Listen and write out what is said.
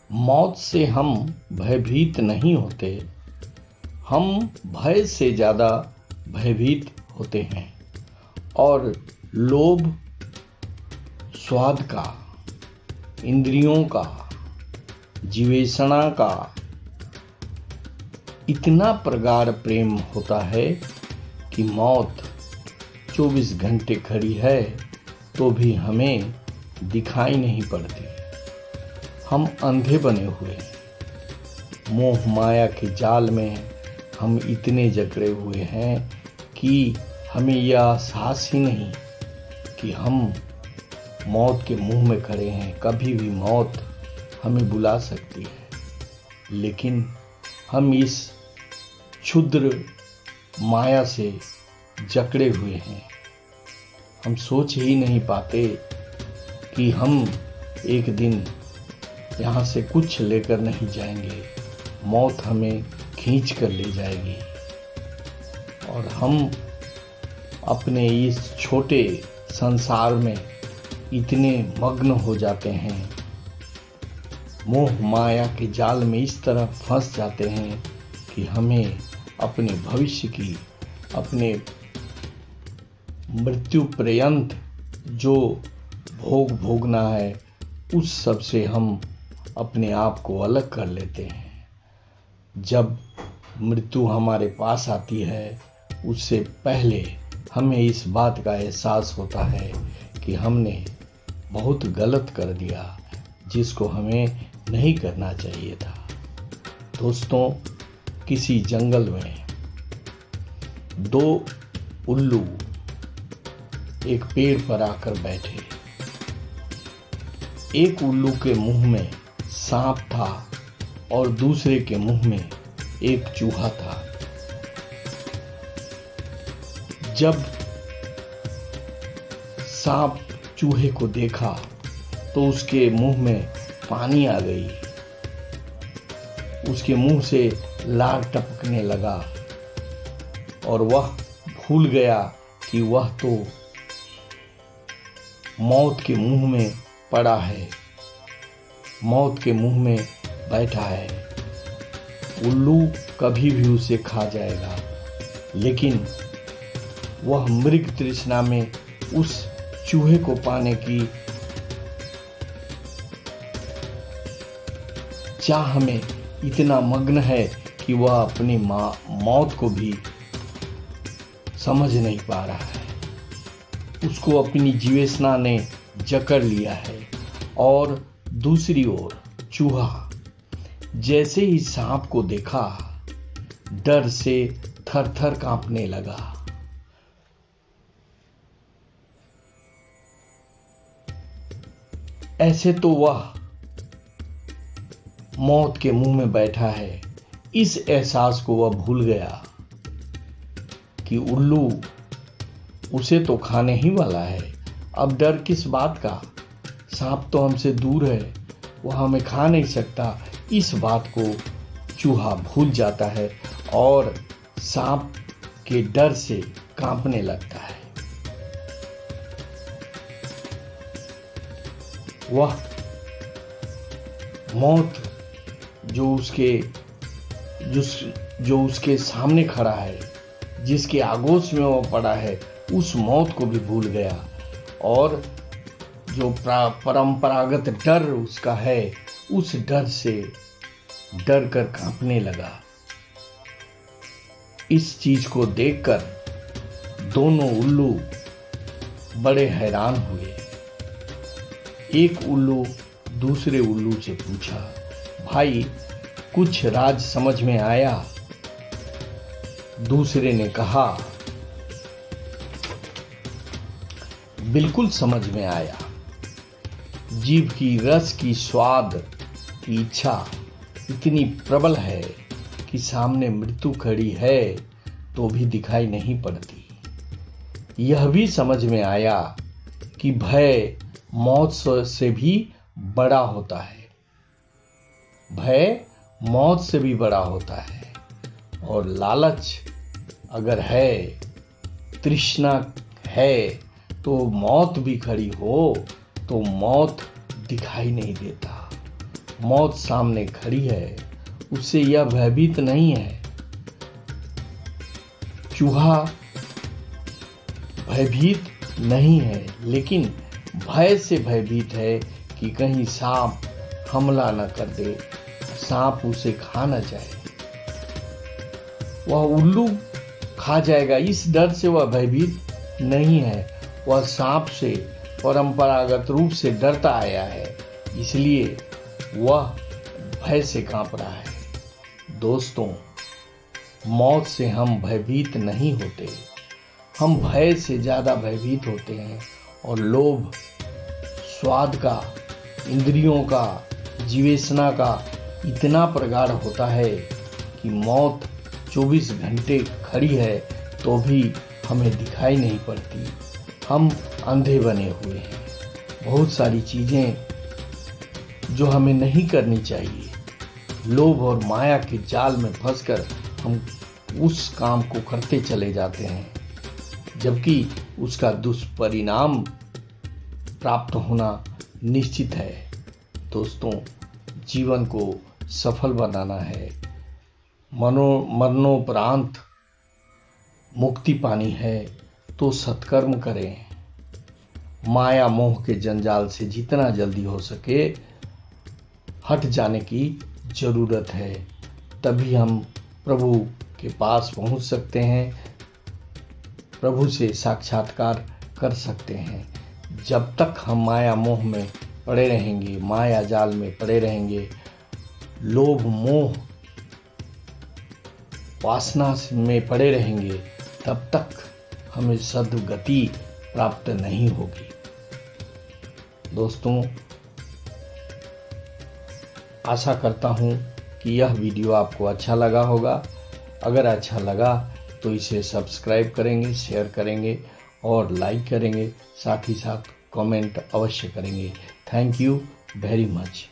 मौत से हम भयभीत नहीं होते, हम भय से ज़्यादा भयभीत होते हैं। और लोभ स्वाद का, इंद्रियों का, जीवेषणा का इतना प्रगाढ़ प्रेम होता है कि मौत 24 घंटे खड़ी है तो भी हमें दिखाई नहीं पड़ती। हम अंधे बने हुए हैं। मोह माया के जाल में हम इतने जकड़े हुए हैं कि हमें यह एहसास ही नहीं कि हम मौत के मुंह में खड़े हैं। कभी भी मौत हमें बुला सकती है, लेकिन हम इस क्षुद्र माया से जकड़े हुए हैं। हम सोच ही नहीं पाते कि हम एक दिन यहाँ से कुछ लेकर नहीं जाएंगे, मौत हमें खींच कर ले जाएगी और हम अपने इस छोटे संसार में इतने मग्न हो जाते हैं, मोह माया के जाल में इस तरह फंस जाते हैं कि हमें अपने भविष्य की, अपने मृत्यु पर्यंत जो भोग भोगना है उस सब से हम अपने आप को अलग कर लेते हैं। जब मृत्यु हमारे पास आती है उससे पहले हमें इस बात का एहसास होता है कि हमने बहुत गलत कर दिया, जिसको हमें नहीं करना चाहिए था। दोस्तों, किसी जंगल में दो उल्लू एक पेड़ पर आकर बैठे। एक उल्लू के मुंह में सांप था और दूसरे के मुंह में एक चूहा था। जब सांप चूहे को देखा तो उसके मुंह में पानी आ गई, उसके मुंह से लार टपकने लगा और वह भूल गया कि वह तो मौत के मुंह में पड़ा है, मौत के मुंह में बैठा है। उल्लू कभी भी उसे खा जाएगा, लेकिन वह मृग तृष्णा में उस चूहे को पाने की चाह में इतना मग्न है कि वह अपनी मौत को भी समझ नहीं पा रहा है। उसको अपनी जीवेषणा ने जकड़ लिया है। और दूसरी ओर चूहा जैसे ही सांप को देखा, डर से थर थर कांपने लगा। ऐसे तो वह मौत के मुंह में बैठा है, इस एहसास को वह भूल गया कि उल्लू उसे तो खाने ही वाला है। अब डर किस बात का? सांप तो हमसे दूर है, वह हमें खा नहीं सकता। इस बात को चूहा भूल जाता है और सांप के डर से कांपने लगता है। वह मौत जो उसके सामने खड़ा है, जिसके आगोश में वह पड़ा है, उस मौत को भी भूल गया और जो परंपरागत डर उसका है, उस डर से डर कर कांपने लगा। इस चीज को देखकर दोनों उल्लू बड़े हैरान हुए। एक उल्लू दूसरे उल्लू से पूछा, भाई कुछ राज समझ में आया? दूसरे ने कहा, बिल्कुल समझ में आया। जीभ की रस की स्वाद की इच्छा इतनी प्रबल है कि सामने मृत्यु खड़ी है तो भी दिखाई नहीं पड़ती। यह भी समझ में आया कि भय मौत से भी बड़ा होता है, भय मौत से भी बड़ा होता है। और लालच अगर है, तृष्णा है, तो मौत भी खड़ी हो तो मौत दिखाई नहीं देता। मौत सामने खड़ी है, उससे यह भयभीत नहीं है। चूहा भयभीत नहीं है, लेकिन भय से भयभीत है कि कहीं सांप हमला न कर दे, सांप उसे खा न जाए, वह उल्लू खा जाएगा। इस डर से वह भयभीत नहीं है। वह सांप से परंपरागत रूप से डरता आया है, इसलिए वह भय से कांप रहा है। दोस्तों, मौत से हम भयभीत नहीं होते, हम भय से ज़्यादा भयभीत होते हैं। और लोभ, स्वाद का, इंद्रियों का, जीवेशना का इतना प्रगाढ़ होता है कि मौत 24 घंटे खड़ी है तो भी हमें दिखाई नहीं पड़ती। हम अंधे बने हुए हैं। बहुत सारी चीज़ें जो हमें नहीं करनी चाहिए, लोभ और माया के जाल में फंसकर हम उस काम को करते चले जाते हैं, जबकि उसका दुष्परिणाम प्राप्त होना निश्चित है। दोस्तों, जीवन को सफल बनाना है, मरणोपरांत मुक्ति पानी है तो सत्कर्म करें। माया मोह के जंजाल से जितना जल्दी हो सके हट जाने की जरूरत है, तभी हम प्रभु के पास पहुंच सकते हैं, प्रभु से साक्षात्कार कर सकते हैं। जब तक हम माया मोह में पड़े रहेंगे, माया जाल में पड़े रहेंगे, लोभ मोह वासना में पड़े रहेंगे, तब तक हमें सद्गति प्राप्त नहीं होगी। दोस्तों, आशा करता हूँ कि यह वीडियो आपको अच्छा लगा होगा। अगर अच्छा लगा तो इसे सब्सक्राइब करेंगे, शेयर करेंगे और लाइक करेंगे, साथ ही साथ कमेंट अवश्य करेंगे। Thank you very much.